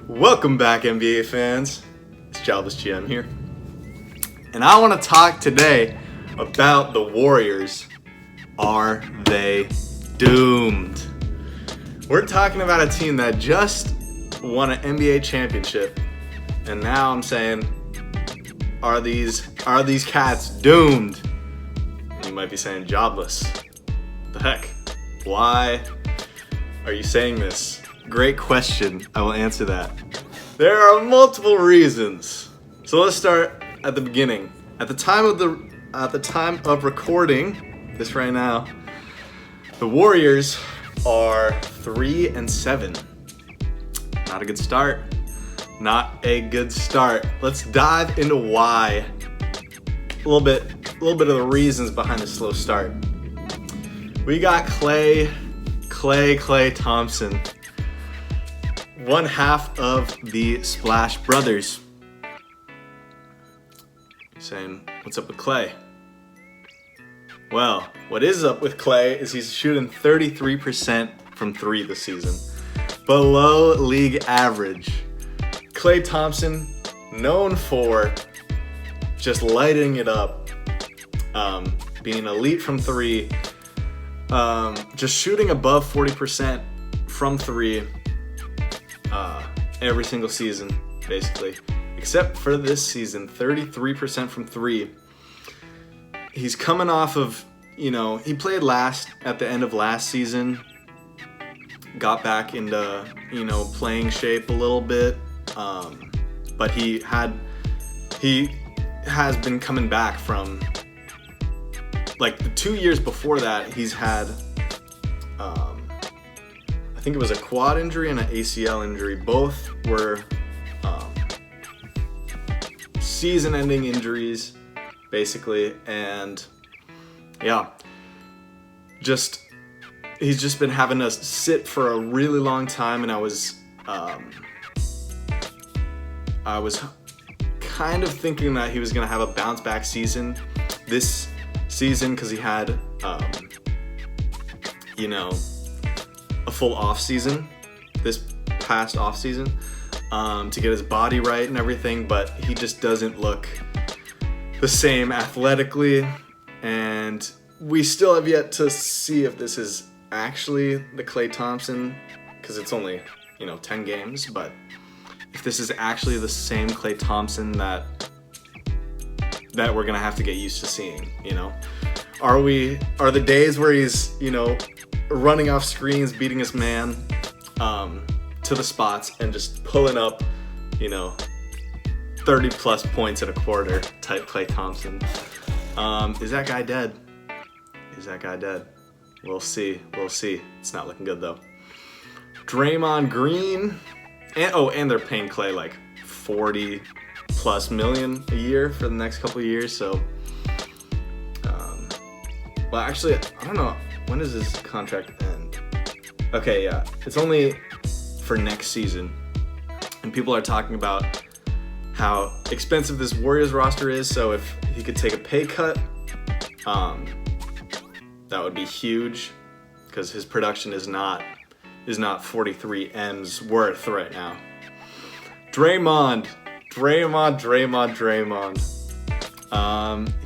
Welcome back, NBA fans. It's Jobless GM here. And I want to talk today about the Warriors. Are they doomed? We're talking about a team that just won an NBA championship. And now I'm saying, are these cats doomed? You might be saying jobless. What the heck? Why are you saying this? Great question. I will answer that. There are multiple reasons. So let's start at the beginning. At the time of recording this right now, the Warriors are 3-7. Not a good start. Not a good start. Let's dive into why. A little bit of the reasons behind the slow start. We got Klay Thompson, one half of the Splash Brothers. You're saying, what's up with Klay? Well, what is up with Klay is he's shooting 33% from three this season, below league average. Klay Thompson, known for just lighting it up, being elite from three, just shooting above 40% from three every single season, basically. Except for this season, 33% from three. He's coming off of, he played at the end of last season, got back into, playing shape a little bit, but he has been coming back from, like, the 2 years before that, he's had, I think it was a quad injury and an ACL injury. Both were season-ending injuries, basically, and yeah, he's just been having to sit for a really long time, and I was kind of thinking that he was going to have a bounce-back season this season because he had, a full off-season, this past off-season, to get his body right and everything, but he just doesn't look the same athletically, and we still have yet to see if this is actually the Klay Thompson, because it's only, 10 games, but if this is actually the same Klay Thompson that we're gonna have to get used to seeing, Are the days where he's, running off screens, beating his man to the spots and just pulling up, 30 plus points in a quarter type Klay Thompson. Is that guy dead? We'll see. It's not looking good though. Draymond Green, and they're paying Klay like 40 plus million a year for the next couple of years. So, well, actually, I don't know. When does his contract end? Okay, yeah, it's only for next season. And people are talking about how expensive this Warriors roster is, so if he could take a pay cut, that would be huge, because his production is not 43 M's worth right now. Draymond.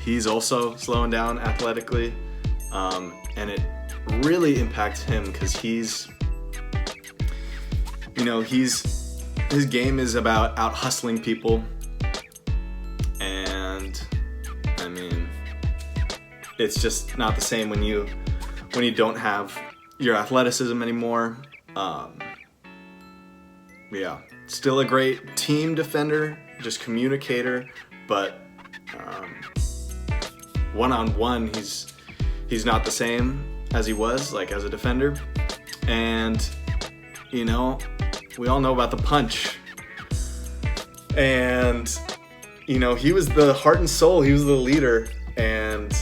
He's also slowing down athletically, and it really impacts him because his game is about out hustling people, and I mean, it's just not the same when you don't have your athleticism anymore. Yeah, still a great team defender, just communicator, but one-on-one he's not the same as he was, like, as a defender. And we all know about the punch, and he was the heart and soul, he was the leader, and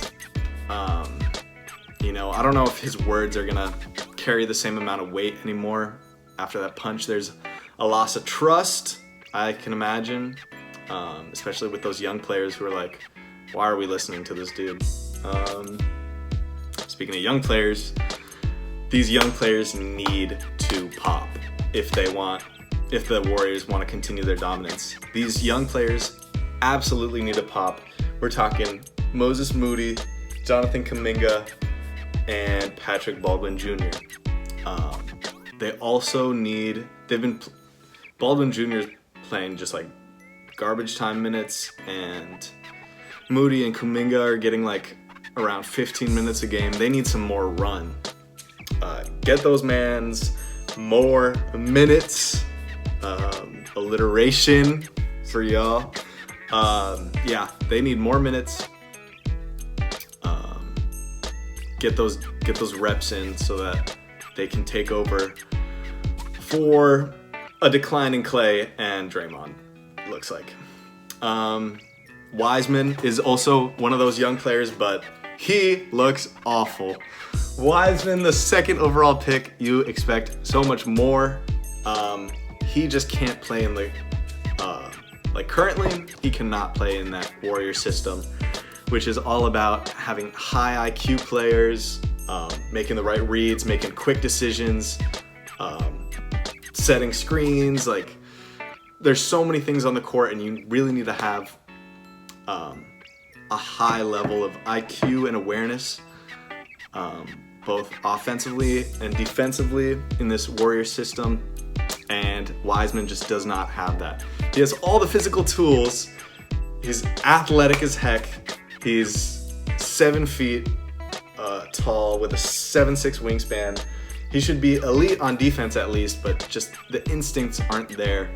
I don't know if his words are gonna carry the same amount of weight anymore after that punch. There's a loss of trust, I can imagine, especially with those young players who are like, why are we listening to this dude? Speaking of young players, these young players need to pop if they want if the Warriors want to continue their dominance. These young players absolutely need to pop. We're talking Moses Moody, Jonathan Kuminga, and Patrick Baldwin Jr. They also need, Baldwin Jr. is playing just like garbage time minutes, and Moody and Kuminga are getting like around 15 minutes a game. They need some more run. Get those mans more minutes. Alliteration for y'all. Yeah, they need more minutes. Get those reps in so that they can take over for a declining Clay and Draymond, it looks like. Wiseman is also one of those young players, but he looks awful. Wiseman, the second overall pick, you expect so much more. He just can't play in the currently he cannot play in that Warrior system, which is all about having high IQ players, making the right reads, making quick decisions, setting screens. Like, there's so many things on the court, and you really need to have a high level of IQ and awareness, both offensively and defensively in this Warrior system. And Wiseman just does not have that. He has all the physical tools. He's athletic as heck. He's 7 feet tall with a 7'6" wingspan. He should be elite on defense at least, but just the instincts aren't there.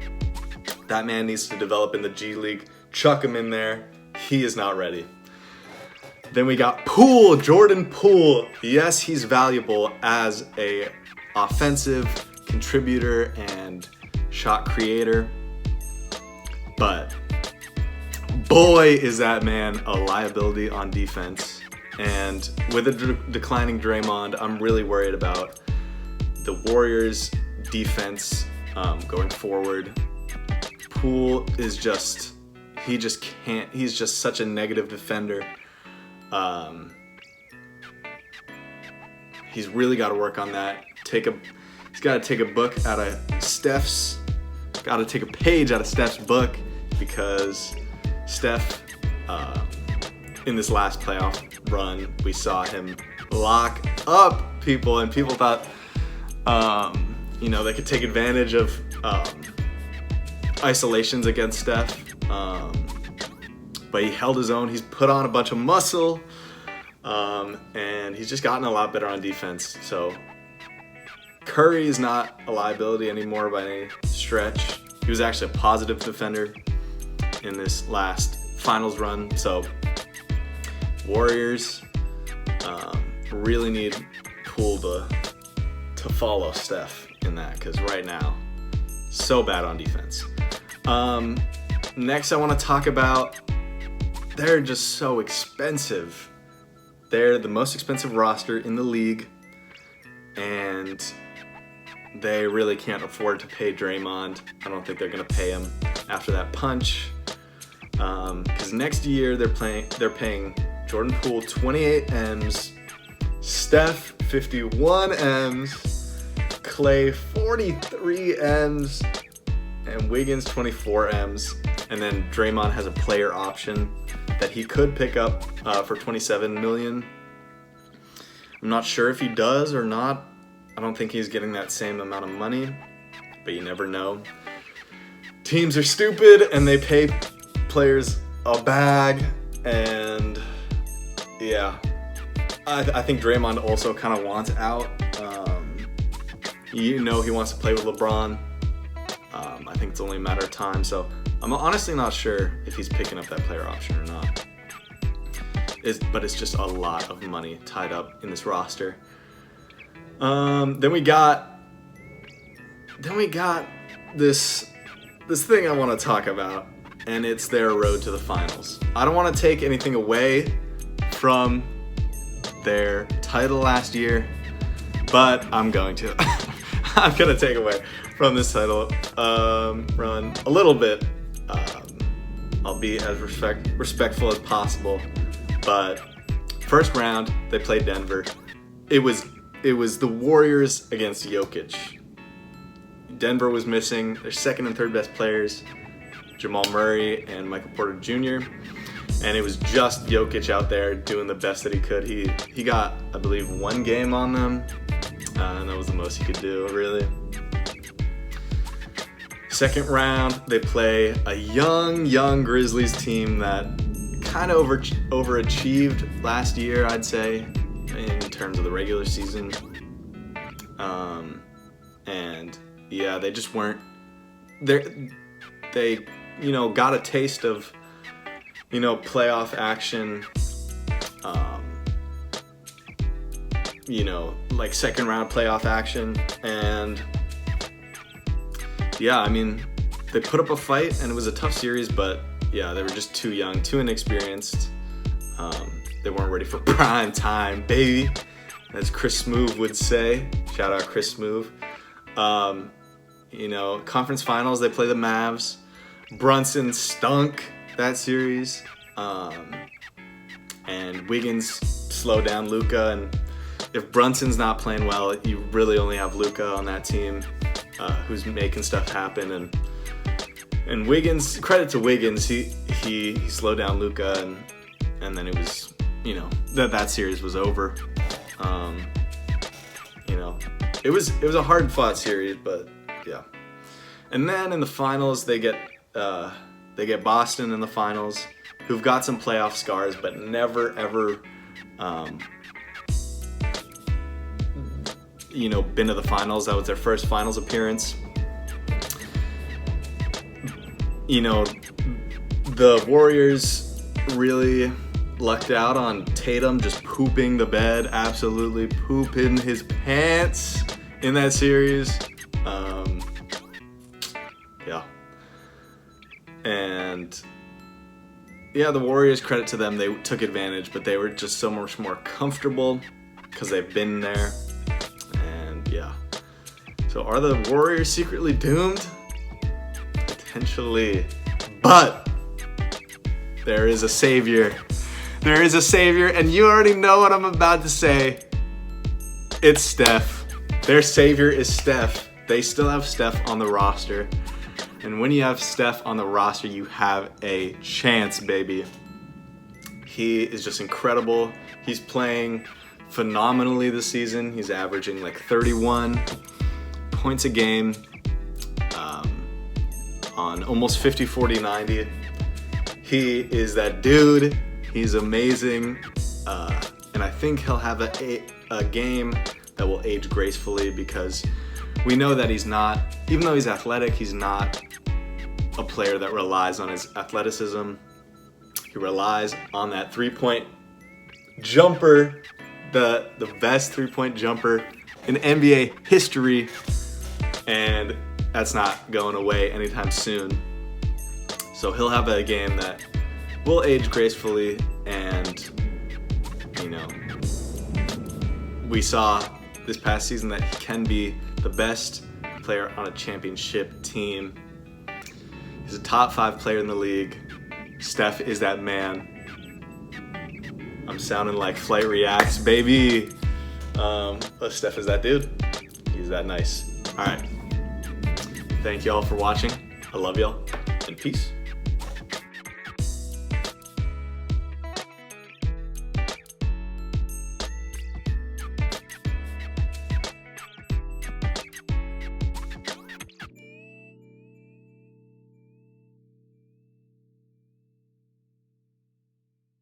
That man needs to develop in the G League. Chuck him in there. He is not ready. Then we got Poole, Jordan Poole. Yes, he's valuable as a offensive contributor and shot creator, but boy, is that man a liability on defense. And with a declining Draymond, I'm really worried about the Warriors' defense going forward. Poole is he's just such a negative defender. He's really got to work on that. He's got to take a book out of Steph's. Got to take a page out of Steph's book, because Steph, in this last playoff run, we saw him lock up people, and people thought, they could take advantage of isolations against Steph. But he held his own. He's put on a bunch of muscle, and he's just gotten a lot better on defense. So Curry is not a liability anymore by any stretch. He was actually a positive defender in this last finals run. So Warriors really need Poole to follow Steph in that, because right now, so bad on defense. Next, I want to talk about, they're just so expensive. They're the most expensive roster in the league, and they really can't afford to pay Draymond. I don't think they're going to pay him after that punch, because next year they're paying Jordan Poole 28 M's, Steph 51 M's, Clay 43 M's, and Wiggins 24 M's. And then Draymond has a player option that he could pick up for $27 million. I'm not sure if he does or not. I don't think he's getting that same amount of money, but you never know. Teams are stupid and they pay players a bag, and yeah, I think Draymond also kind of wants out. He wants to play with LeBron. I think it's only a matter of time, so I'm honestly not sure if he's picking up that player option or not. But it's just a lot of money tied up in this roster. Then we got this thing I want to talk about, and it's their road to the finals. I don't want to take anything away from their title last year, but I'm going to. I'm going to take away from this title run a little bit. I'll be as respectful as possible. But first round, they played Denver. It was the Warriors against Jokic. Denver was missing their second and third best players, Jamal Murray and Michael Porter Jr., and it was just Jokic out there doing the best that he could. He got, I believe, 1 game on them, and that was the most he could do, really. Second round, they play a young Grizzlies team that kind of overachieved last year, I'd say, in terms of the regular season. And yeah, they just weren't there. They, got a taste of, playoff action, like second round playoff action. And yeah, I mean, they put up a fight and it was a tough series, but yeah, they were just too young, too inexperienced. They weren't ready for prime time, baby, as Chris Smoove would say. Shout out Chris Smoove. Conference finals, they play the Mavs. Brunson stunk that series. And Wiggins slowed down Luka. And if Brunson's not playing well, you really only have Luka on that team, who's making stuff happen. And Wiggins, credit to Wiggins, he slowed down Luka, and then it was, that series was over. It was a hard fought series, but yeah. And then in the finals, they get Boston in the finals, who've got some playoff scars, but never ever, been to the finals. That was their first finals appearance. The Warriors really lucked out on Tatum just pooping the bed, absolutely pooping his pants in that series. Yeah. And yeah, the Warriors, credit to them, they took advantage, but they were just so much more comfortable because they've been there. And yeah. So are the Warriors secretly doomed? Potentially. But there is a savior. There is a savior, and you already know what I'm about to say. It's Steph. Their savior is Steph. They still have Steph on the roster. And when you have Steph on the roster, you have a chance, baby. He is just incredible. He's playing phenomenally this season. He's averaging like 31 points a game, on almost 50, 40, 90. He is that dude. He's amazing. And I think he'll have a game that will age gracefully, because we know that he's not, even though he's athletic, he's not a player that relies on his athleticism. He relies on that three-point jumper, the best three-point jumper in NBA history, and that's not going away anytime soon. So he'll have a game that will age gracefully, and we saw this past season that he can be the best player on a championship team. He's a top 5 player in the league. Steph is that man. I'm sounding like Flight Reacts, baby. But Steph is that dude. He's that nice. All right. Thank y'all for watching. I love y'all, and peace.